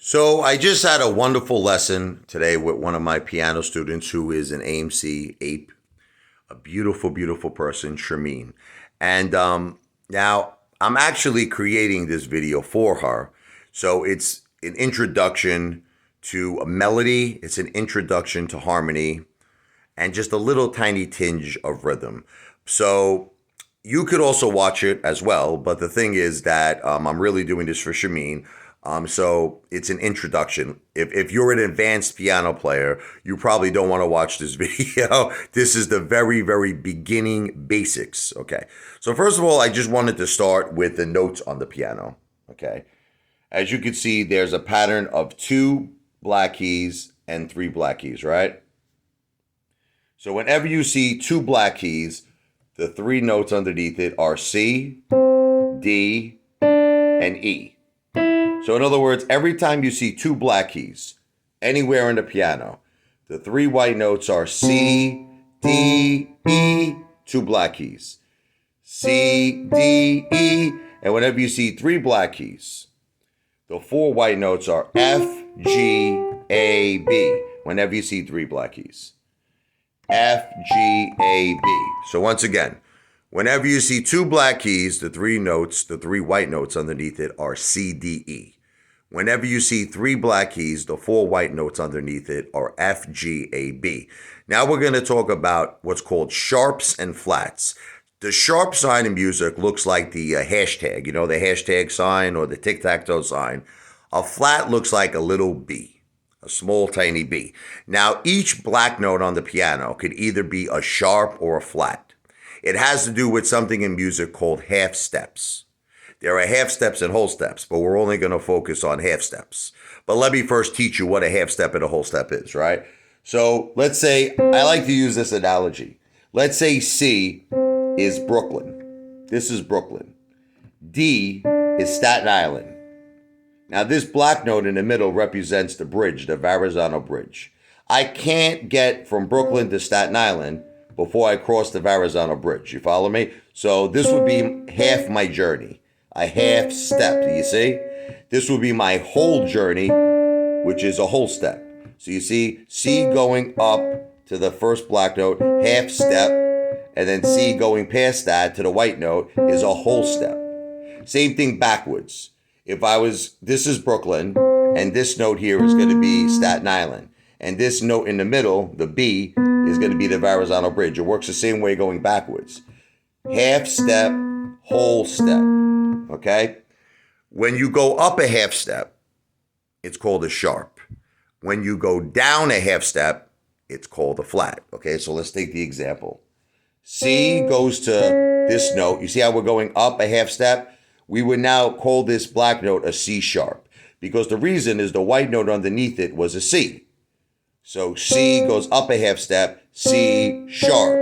So I just had a wonderful lesson today with one of my piano students who is an AMC ape, a beautiful, beautiful person, Shermeen. And now I'm actually creating this video for her. So it's an introduction to a melody, it's an introduction to harmony, and just a little tiny tinge of rhythm. So you could also watch it as well, but the thing is that I'm really doing this for Shameen. So it's an introduction. If you're an advanced piano player, you probably don't want to watch this video. This is the very, very beginning basics. Okay. So first of all, I just wanted to start with the notes on the piano. Okay. As you can see, there's a pattern of 2 black keys and 3 black keys, right? So whenever you see 2 black keys, the 3 notes underneath it are C, D, and E. So in other words, every time you see 2 black keys anywhere in the piano, the 3 white notes are C, D, E, 2 black keys. C, D, E, and whenever you see 3 black keys, the 4 white notes are F, G, A, B. Whenever you see 3 black keys. F, G, A, B. So once again, whenever you see 2 black keys, the 3 notes, the 3 white notes underneath it are C, D, E. Whenever you see 3 black keys, the 4 white notes underneath it are F, G, A, B. Now we're going to talk about what's called sharps and flats. The sharp sign in music looks like the hashtag, the hashtag sign or the tic-tac-toe sign. A flat looks like a little B. A small, tiny B. Now, each black note on the piano could either be a sharp or a flat. It has to do with something in music called half steps. There are half steps and whole steps, but we're only going to focus on half steps. But let me first teach you what a half step and a whole step is, right? So let's say, I like to use this analogy. Let's say C is Brooklyn. This is Brooklyn. D is Staten Island. Now, this black note in the middle represents the bridge, the Verrazano Bridge. I can't get from Brooklyn to Staten Island before I cross the Verrazano Bridge. You follow me? So this would be half my journey, a half step. Do you see? This would be my whole journey, which is a whole step. So you see, C going up to the first black note, half step, and then C going past that to the white note is a whole step. Same thing backwards. This is Brooklyn, and this note here is going to be Staten Island. And this note in the middle, the B, is going to be the Verrazano Bridge. It works the same way going backwards. Half step, whole step. Okay? When you go up a half step, it's called a sharp. When you go down a half step, it's called a flat. Okay, so let's take the example. C goes to this note. You see how we're going up a half step? We would now call this black note a C sharp because the reason is the white note underneath it was a C. So C goes up a half step, C sharp.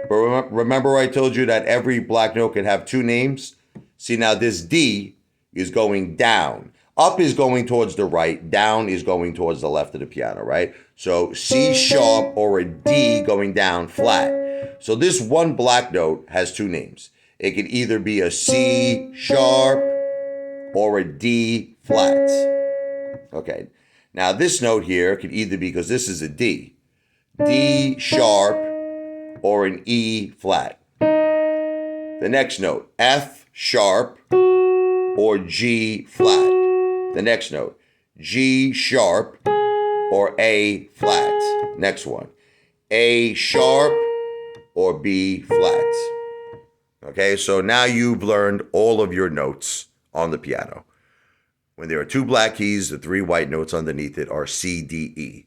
But remember I told you that every black note can have 2 names? See, now this D is going down. Up is going towards the right, down is going towards the left of the piano, right? So C sharp or a D going down flat. So this one black note has 2 names. It could either be a C sharp or a D flat. Okay. Now this note here could either be, because this is a D, D sharp or an E flat. The next note, F sharp or G flat. The next note, G sharp or A flat. Next one, A sharp or B flat. Okay, so now you've learned all of your notes on the piano. When there are 2 black keys, the 3 white notes underneath it are C, D, E.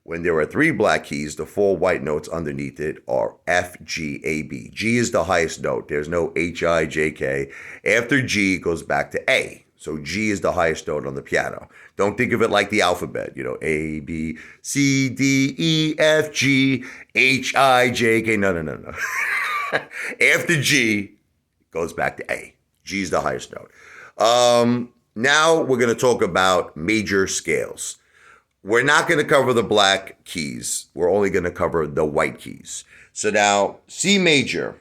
When there are 3 black keys, the 4 white notes underneath it are F, G, A, B. G is the highest note. There's no H, I, J, K. After G, it goes back to A. So G is the highest note on the piano. Don't think of it like the alphabet, A, B, C, D, E, F, G, H, I, J, K. No. After G, it goes back to A. G is the highest note. Now we're going to talk about major scales. We're not going to cover the black keys. We're only going to cover the white keys. So now, C major.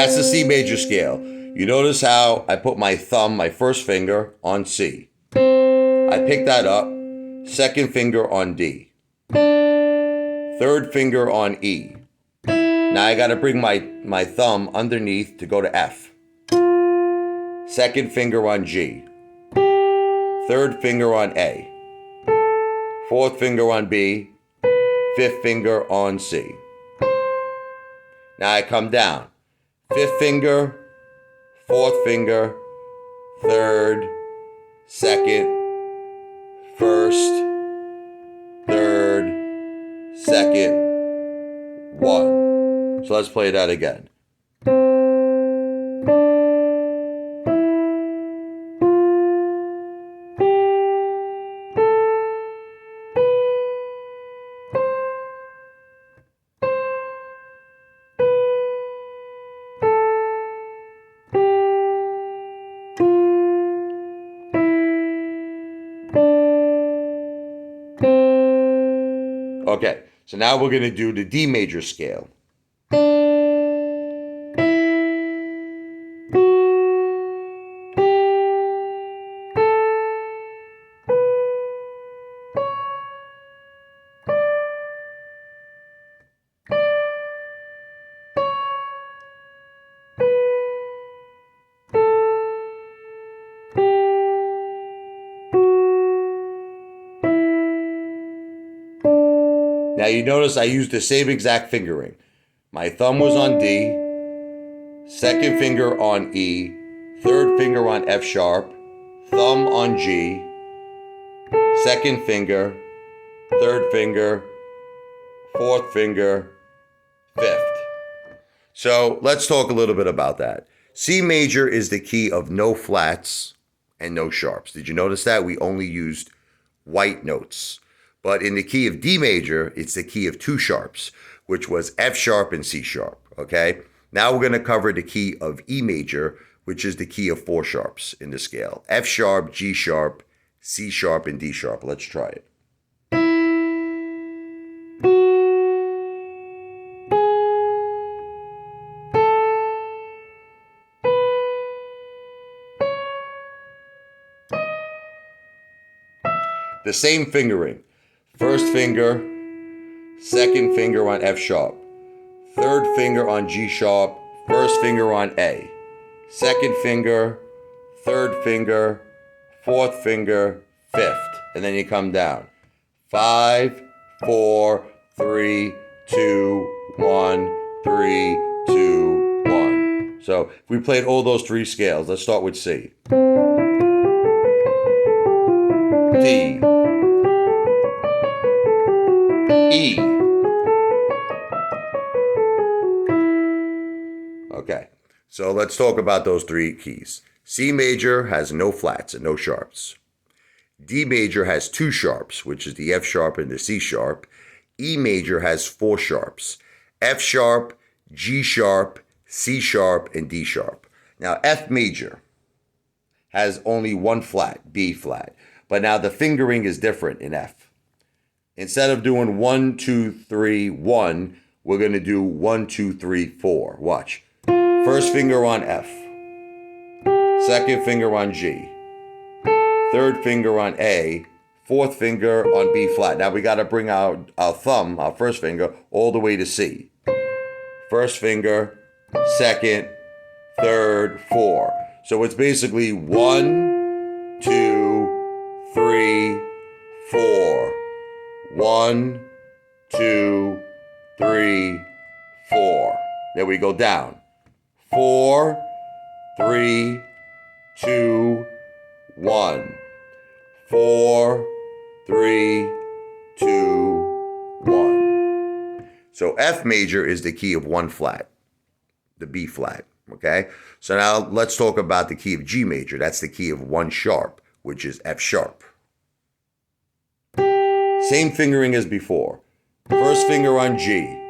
That's the C major scale. You notice how I put my thumb, my first finger, on C. I pick that up, second finger on D. Third finger on E. Now I gotta bring my thumb underneath to go to F. Second finger on G. Third finger on A. Fourth finger on B. Fifth finger on C. Now I come down. Fifth finger, fourth finger, third, second, first, third, second, one. So let's play that again. Okay, so now we're going to do the D major scale. Now you notice I used the same exact fingering. My thumb was on D, second finger on E, third finger on F sharp, thumb on G, second finger, third finger, fourth finger, fifth. So let's talk a little bit about that. C major is the key of no flats and no sharps. Did you notice that? We only used white notes. But in the key of D major, it's the key of two sharps, which was F sharp and C sharp, okay? Now we're going to cover the key of E major, which is the key of four sharps in the scale. F sharp, G sharp, C sharp, and D sharp. Let's try it. The same fingering. First finger, second finger on F sharp, third finger on G sharp, first finger on A, second finger, third finger, fourth finger, fifth, and then you come down. 5, 4, 3, 2, 1, 3, 2, 1. So if we played all those three scales, let's start with C. D. E. Okay, so let's talk about those three keys. C major has no flats and no sharps. D major has two sharps, which is the F sharp and the C sharp. E major has four sharps. F sharp, G sharp, C sharp, and D sharp. Now F major has only one flat, B flat. But now the fingering is different in F. Instead of doing 1, 2, 3, 1, we're going to do 1, 2, 3, 4. Watch. First finger on F. Second finger on G. Third finger on A. Fourth finger on B flat. Now we got to bring our thumb, our first finger, all the way to C. First finger, second, third, 4. So it's basically 1, 2, 3, 4. 1, 2, 3, 4. Then we go down. 4, 3, 2, 1. 4, 3, 2, 1. So F major is the key of one flat, the B flat, okay? So now let's talk about the key of G major. That's the key of one sharp, which is F sharp. Same fingering as before. First finger on G.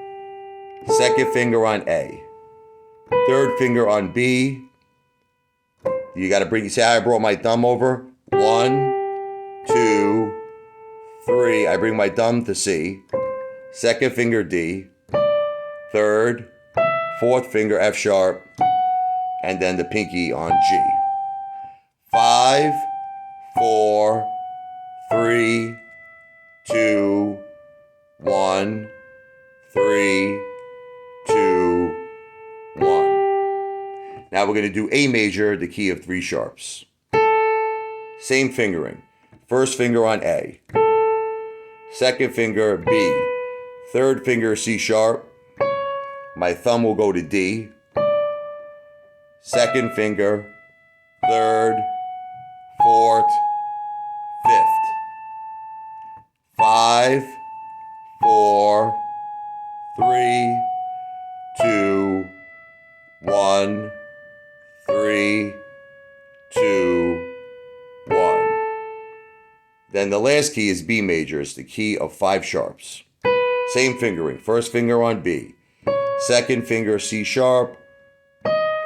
Second finger on A. Third finger on B. You got to bring, see how I brought my thumb over? 1, 2, 3. I bring my thumb to C. Second finger D. Third, fourth finger F sharp. and then the pinky on G. 5, 4, 3, 2, 1, 3, 2, 1. Now we're going to do A major, the key of 3 sharps. Same fingering. First finger on A. Second finger B. Third finger C sharp. My thumb will go to D. Second finger, third, fourth, fifth. 5, 4, 3, 2, 1, 3, 2, 1. Then the last key is B major. It's the key of 5 sharps. Same fingering. First finger on B. Second finger C sharp.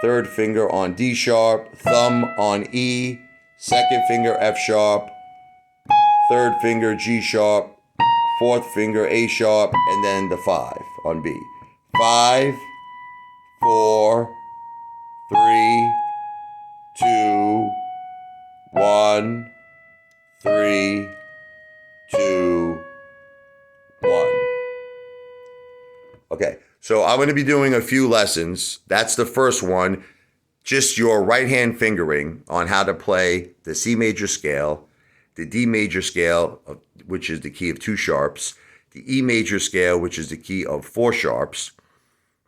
Third finger on D sharp. Thumb on E. Second finger F sharp. Third finger G sharp. Fourth finger A sharp. And then the 5 on B. 5, 4, 3, 2, 1, 3, 2, 1. Okay, so I'm going to be doing a few lessons. That's the first one. Just your right hand fingering on how to play the C major scale, the D major scale, which is the key of 2 sharps, the E major scale, which is the key of 4 sharps,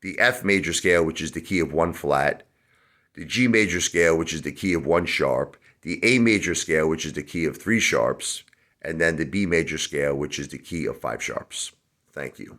the F major scale, which is the key of 1 flat, the G major scale, which is the key of 1 sharp, the A major scale, which is the key of 3 sharps, and then the B major scale, which is the key of 5 sharps. Thank you.